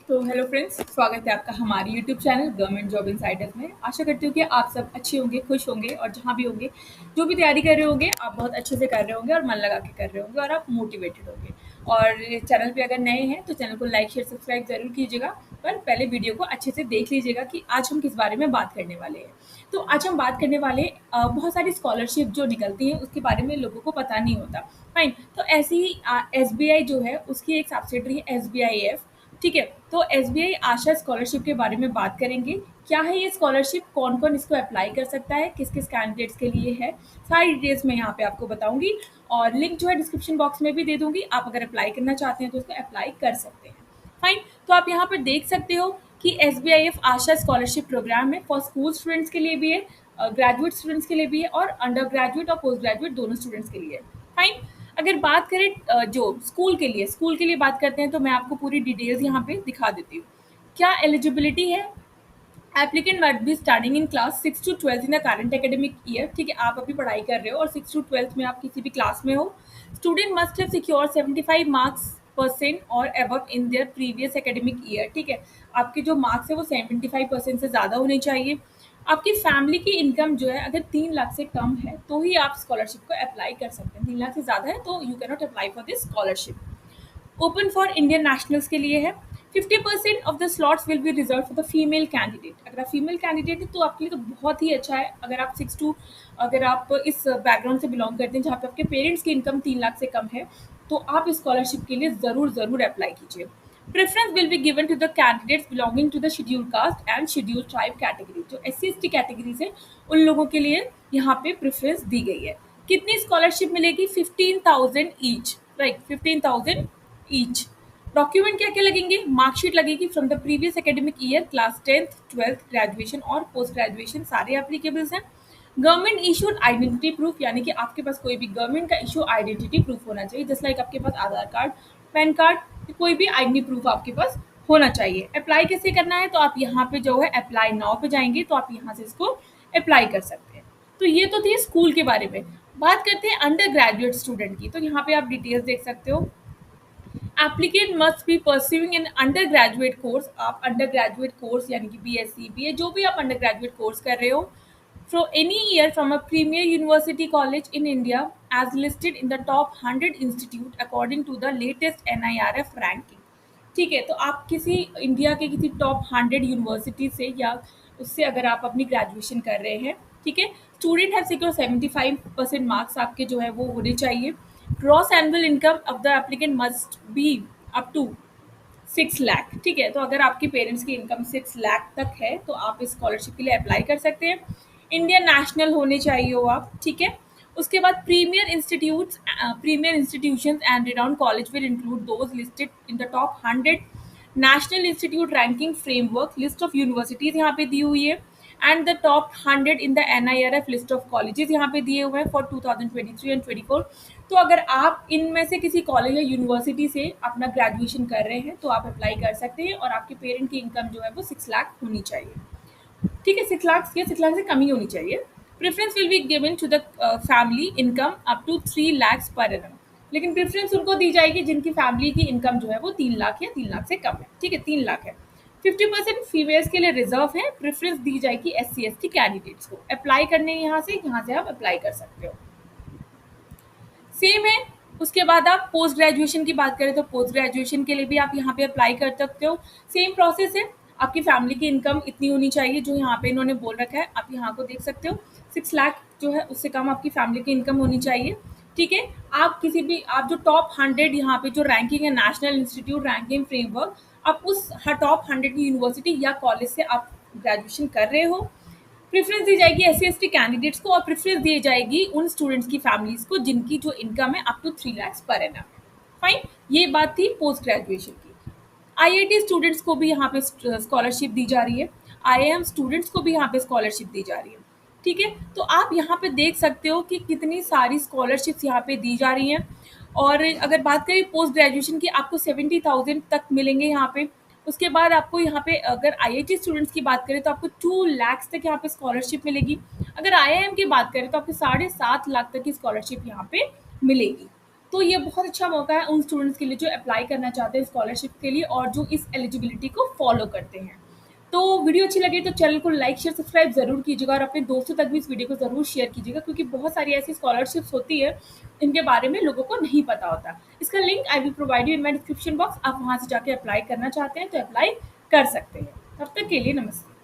तो hello friends, स्वागत है आपका हमारे YouTube channel government job Insiders में। आशा करती हूँ कि आप सब अच्छे होंगे, खुश होंगे और जहाँ भी होंगे, जो भी तैयारी कर रहे होंगे, आप बहुत अच्छे से कर रहे होंगे और मन लगा के कर रहे होंगे और आप मोटिवेटेड होंगे। और चैनल पे अगर नए हैं तो चैनल को लाइक शेयर सब्सक्राइब ज़रूर कीजिएगा, पर पहले वीडियो को अच्छे से देख लीजिएगा कि आज हम किस बारे में बात करने वाले हैं। तो आज हम बात करने वाले बहुत सारी स्कॉलरशिप जो निकलती हैं उसके बारे में लोगों को पता नहीं होता। फाइन, तो ऐसे ही एसबीआई जो है उसकी एक सब्सिडरी है एसबीआईएफ। ठीक है, तो एसबीआई आशा स्कॉलरशिप के बारे में बात करेंगे। क्या है ये स्कॉलरशिप, कौन कौन इसको अप्लाई कर सकता है, किस किस कैंडिडेट्स के लिए है, सारी डिटेल्स मैं यहाँ पे आपको बताऊंगी और लिंक जो है डिस्क्रिप्शन बॉक्स में भी दे दूंगी। आप अगर अप्लाई करना चाहते हैं तो उसको अप्लाई कर सकते हैं। फाइन, तो आप यहाँ पर देख सकते हो कि एसबीआईएफ आशा स्कॉलरशिप प्रोग्राम है, फॉर स्कूल स्टूडेंट्स के लिए भी है, ग्रेजुएट स्टूडेंट्स के लिए भी है और अंडर ग्रेजुएट और पोस्ट ग्रेजुएट दोनों स्टूडेंट्स के लिए। फाइन, अगर बात करें जो स्कूल के लिए बात करते हैं तो मैं आपको पूरी डिटेल्स यहाँ पे दिखा देती हूँ। क्या एलिजिबिलिटी है? Applicant must be starting in class 6 to 12 in the current academic year. ठीक है, आप अभी पढ़ाई कर रहे हो और 6 to 12 में आप किसी भी क्लास में हो। Student must have secure 75 marks percent और above in their previous academic year. ठीक है, आपके जो मार्क्स है वो 75% से ज़्यादा होने चाहिए। आपकी फैमिली की इनकम जो है अगर 3 लाख से कम है तो ही आप स्कॉलरशिप को अप्लाई कर सकते हैं। 3 लाख से ज़्यादा है तो you can not apply for this scholarship. Open for Indian nationals के लिए है। 50% of the slots will be reserve for the female candidate. अगर आप फीमेल कैंडिडेट है तो आपके लिए तो बहुत ही अच्छा है। अगर आप इस बैकग्राउंड से बिलोंग करते हैं जहाँ पे आपके पेरेंट्स की इनकम 3 लाख से कम है तो आप स्कॉलरशिप के लिए ज़रूर अप्लाई कीजिए। Preference will be given to the candidates belonging to the schedule caste and schedule tribe category. जो SC ST कैटेगरीज है उन लोगों के लिए यहाँ पे प्रेफरेंस दी गई है। कितनी स्कॉलरशिप मिलेगी? 15,000 ईच, राइट, 15,000 ईच। डॉक्यूमेंट क्या क्या लगेंगे? मार्कशीट लगेगी from the previous academic year, class 10th 12th graduation और पोस्ट ग्रेजुएशन सारे एप्लीकेबल्स हैं। गवर्नमेंट इशूड आइडेंटिटी प्रूफ, यानी कि आपके पास कोई भी गवर्नमेंट का इशू आइडेंटिटी प्रूफ होना चाहिए, जस्ट लाइक आपके पास आधार कार्ड, पैन कार्ड, कोई भी आइडेंटिटी प्रूफ आपके पास होना चाहिए। अप्लाई कैसे करना है? तो आप यहाँ पे जो है अप्लाई नाउ पे जाएंगे तो आप यहाँ से इसको अप्लाई कर सकते हैं। तो ये तो थी स्कूल के बारे में। बात करते हैं अंडर ग्रेजुएट स्टूडेंट की। तो यहाँ पे आप डिटेल्स देख सकते हो। Applicant must be pursuing an undergraduate course. आप अंडर ग्रेजुएट कोर्स यानी कि BSc BA जो भी आप अंडर ग्रेजुएट कोर्स कर रहे हो from any year from a premier university college in India as listed in the top 100 institute according to the latest NIRF ranking। ठीक है, तो आप किसी इंडिया के किसी टॉप 100 यूनिवर्सिटी से या उससे अगर आप अपनी ग्रेजुएशन कर रहे हैं, ठीक है, स्टूडेंट हैव सिक्योर 75% मार्क्स आपके जो है वो होने चाहिए। Gross annual income of the applicant must be up to 6 lakh. ठीक है, तो अगर आपके पेरेंट्स की इनकम 6 लाख तक है तो आप इस स्कॉलरशिप के लिए अप्लाई कर सकते हैं। इंडियन नेशनल होने चाहिए हो आप। ठीक है, उसके बाद premier institutions and renowned college will include those listed in the top 100 national institute ranking framework. List of universities यहाँ पे दी हुई है and the top 100 in the NIRF list of colleges यहाँ पे दिए हुए हैं फॉर 2023 एंड 24। तो अगर आप इनमें से किसी कॉलेज या यूनिवर्सिटी से अपना ग्रेजुएशन कर रहे हैं तो आप अप्लाई कर सकते हैं और आपके पेरेंट की इनकम जो है वो 6 लाख होनी चाहिए। ठीक है, 6 लाख या 6 लाख से कम ही होनी चाहिए। Preference will be given to the family income up to 3 lakhs per annum. लेकिन प्रेफरेंस उनको दी जाएगी जिनकी फैमिली की इनकम जो है वो 3 लाख या 3 लाख से कम है। ठीक है, 3 लाख है। 50% फीमेल्स के लिए रिजर्व है। प्रेफरेंस दी जाएगी SC ST कैंडिडेट्स को। अप्लाई करने यहाँ से आप अप्लाई कर सकते हो। सेम है। उसके बाद आप पोस्ट ग्रेजुएशन की बात करें तो पोस्ट ग्रेजुएशन के लिए भी आप यहाँ पे अप्लाई कर सकते हो। सेम प्रोसेस है। आपकी फैमिली की इनकम इतनी होनी चाहिए जो यहाँ पे इन्होंने बोल रखा है, आप यहाँ को देख सकते हो। 6 लाख जो है उससे कम आपकी फैमिली की इनकम होनी चाहिए। ठीक है, आप जो टॉप 100 यहाँ पे जो रैंकिंग है नेशनल इंस्टीट्यूट रैंकिंग फ्रेमवर्क, आप उस टॉप 100 यूनिवर्सिटी या कॉलेज से आप ग्रेजुएशन कर रहे हो। प्रेफरेंस दी जाएगी SC ST कैंडिडेट्स को और प्रेफरेंस दी जाएगी उन स्टूडेंट्स की फैमिलीज को जिनकी जो इनकम है up to 3 lakhs per annum. Fine, ये बात थी पोस्ट ग्रेजुएशन की। IIT स्टूडेंट्स को भी यहाँ पे स्कॉलरशिप दी जा रही है। IIM स्टूडेंट्स को भी यहाँ पे स्कॉलरशिप दी जा रही है। ठीक है, तो आप यहाँ पे देख सकते हो कि कितनी सारी स्कॉलरशिप्स यहाँ पे दी जा रही हैं। और अगर बात करें पोस्ट ग्रेजुएशन की, आपको 70,000 तक मिलेंगे यहाँ पे। उसके बाद आपको यहाँ पे अगर IIT स्टूडेंट्स की बात करें तो आपको 2 lakhs तक यहाँ पे स्कॉलरशिप मिलेगी। अगर IIM की बात करें तो आपको 7.5 लाख तक की स्कॉलरशिप यहाँ पे मिलेगी। तो ये बहुत अच्छा मौका है उन स्टूडेंट्स के लिए जो अप्लाई करना चाहते हैं स्कॉलरशिप के लिए और जो इस एलिजिबिलिटी को फॉलो करते हैं। तो वीडियो अच्छी लगे तो चैनल को लाइक शेयर सब्सक्राइब ज़रूर कीजिएगा और अपने दोस्तों तक भी इस वीडियो को ज़रूर शेयर कीजिएगा, क्योंकि बहुत सारी ऐसी स्कॉलरशिप्स होती है इनके बारे में लोगों को नहीं पता होता। इसका link I will provide you in my description box. आप वहाँ से जाके अप्लाई करना चाहते हैं तो अप्लाई कर सकते हैं। तब तक के लिए नमस्ते।